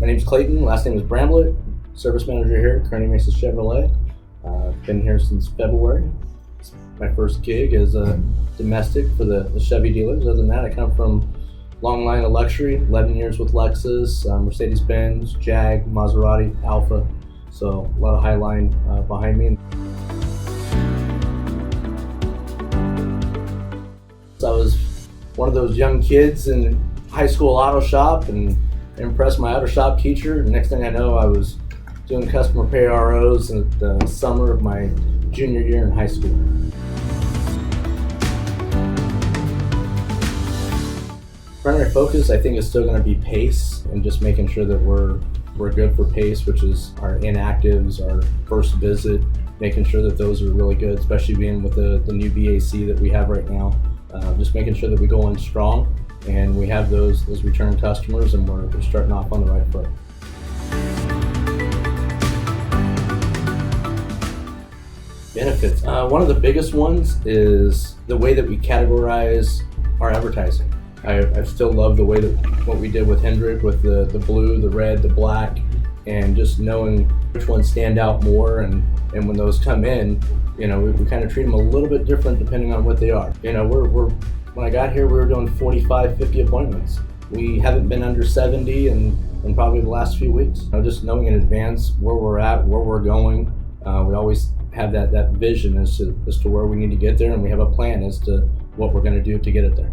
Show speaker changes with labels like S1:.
S1: My name's Clayton, last name is Bramblett, service manager here at Kearney Mesa Chevrolet. Been here since February. It's my first gig as a domestic for the Chevy dealers. Other than that, I come from long line of luxury, 11 years with Lexus, Mercedes-Benz, Jag, Maserati, Alfa. So a lot of high line behind me. I was one of those young kids in high school auto shop and impressed my auto shop teacher. The next thing I know, I was doing customer pay ROs in the summer of my junior year in high school. Primary focus, I think, is still going to be pace and just making sure that we're good for pace, which is our inactives, our first visit, making sure that those are really good, especially being with the new BAC that we have right now. Just making sure that we go in strong and we have those return customers and we're starting off on the right foot. Benefits. One of the biggest ones is the way that we categorize our advertising. I still love the way that what we did with Hendrick with the blue, the red, the black, and just knowing which ones stand out more, and when those come in, you know, we kind of treat them a little bit different depending on what they are. You know, when I got here, we were doing 45, 50 appointments. We haven't been under 70 in probably the last few weeks. You know, just knowing in advance where we're at, where we're going, we always have that vision as to where we need to get there, and we have a plan as to what we're going to do to get it there.